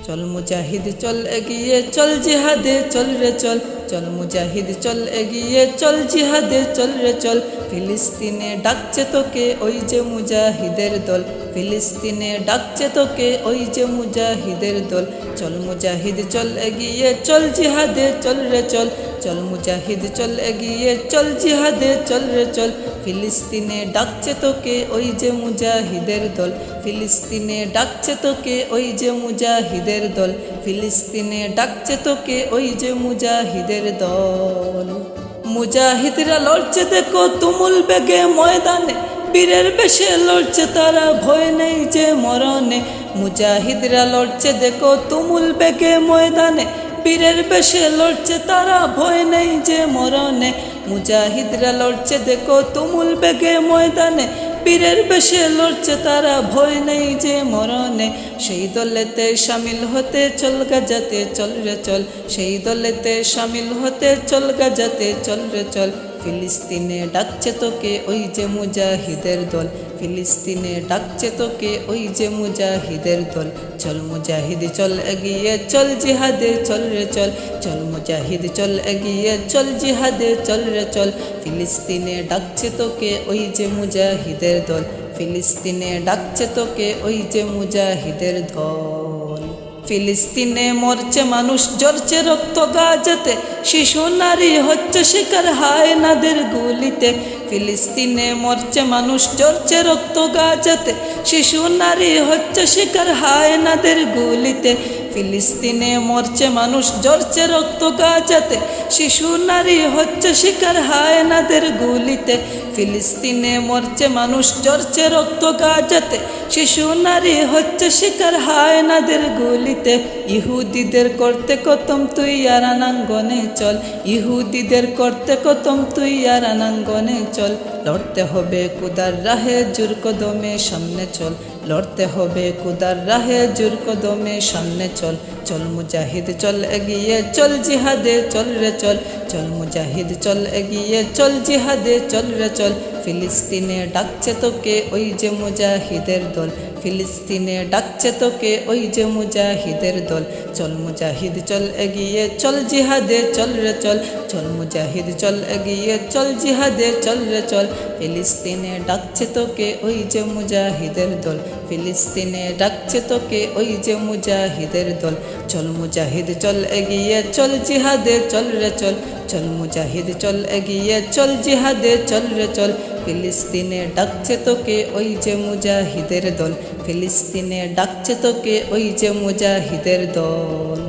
চল মুজাহিদ চল এগিয়ে চল জিহাদে চল রে চল, চল মুজাহিদ চল এগিয়ে চল জিহাদে চল রে চল। ফিলিস্তিনে ডাকছে তোকে ওই যে মুজাহিদের দল, ফিলিস্তিনে ডাকছে তোকে ওই যে মুজাহিদের দল। চল মুজাহিদ চল এগিয়ে চল জিহাদে চল রে চল, চল মুজাহিদ চল এগিয়ে চল জিহাদে চল রে চল। ফিলিস্তিনে ডাকছে তোকে ওই যে মুজাহিদের দল, ফিলিস্তিনে ডাকছে তোকে ওই যে মুজাহিদের দল, ফিলিস্তিনে ডাকছে তোকে ওই যে মুজাহিদের দল। মুজাহিদরা লড়ছে দেখো তুমুল বেগে ময়দানে, বীরের বেশে লড়ছে তারা ভয় নেই যে মরণে। মুজাহিদরা লড়ছে দেখো তুমুল বেগে ময়দানে, বীরের বেশে লড়ছে তারা ভয় নেই যে মরণে। মুজাহিদরা লড়ছে দেখো তুমুল বেগে ময়দানে, বীরের বেশে লড়ছে তারা ভয় নেই যে মরণে। সেই দলেতে শামিল হতে চল গাজাতে চল রে চল, সেই দলেতে শামিল হতে চল গাজাতে চল রে চল। ফিলিস্তিনে ডাকছে তোকে ওই যে মুজাহিদের দল, ফিলিস্তিনে ডাকছে তোকে ওই যে মুজাহিদের দল। চল মুজাহিদ চল এগিয়ে চল জিহাদে চল রে চল, চল মুজাহিদ চল এগিয়ে চল জিহাদে চল রে চল। ফিলিস্তিনে ডাকছে তোকে ওই যে মুজাহিদের দল, ফিলিস্তিনে ডাকছে তোকে ওই যে মুজাহিদের দল। ফিলিস্তিনে মরছে মানুষ ঝরছে রক্ত গাজাতে, শিশু নারী হচ্ছে শিকার হায়নাদের গুলিতে। ফিলিস্তিনে মরছে মানুষ ঝরছে রক্ত গাজাতে, শিশু নারী হচ্ছে শিকার হায়নাদের গুলিতে। ফিলিস্তিনে মরছে মানুষ ঝরছে রক্ত গাজাতে, শিশু নারী হচ্ছে শিকার হায়নাদের গুলিতে। ফিলিস্তিনে মরছে মানুষ ঝরছে রক্ত গাজাতে, শিশু নারী হচ্ছে শিকার হায়নাদের গুলিতে। ইহুদিদের করতে কতম তুই আর রানাঙ্গনে চল, ইহুদিদের করতে কতম তুই আর রানাঙ্গনে চল। লড়তে হবে কুদার রাহে জোর কদমে সামনে চল, লড়তে হবে কুদার রাহে জোর কদমে সামনে চল। চল মুজাহিদ চল এগিয়ে চল জিহাদে চল রে চল, চল মুজাহিদ চল এগিয়ে চল জিহাদে চল রে চল। ফিলিস্তিনে ডাকছে তোকে ওই যে মুজাহিদের দল, ফিলিস্তিনে ডাকছে তোকে ওই যে মুজাহিদের দল। চল মুজাহিদ চল এগিয়ে চল জিহাদে চল রে চল, চল মুজাহিদ চল এগিয়ে চল জিহাদে চল রে চল। ফিলিস্তিনে ডাকছে তোকে ওই যে মুজাহিদের দল, ফিলিস্তিনে ডাকছে তোকে ওই যে মুজাহিদের দল। চল মুজাহিদ চল এগিয়ে চল জিহাদে চল রে চল, চল মুজাহিদ চল এগিয়ে চল জিহাদে চল রে চল। ফিলিস্তিনে ডাকছে তোকে ওই যে মুজাহিদের দল, ফিলিস্তিনে ডাকছে তোকে ওই যে মুজাহিদের দল।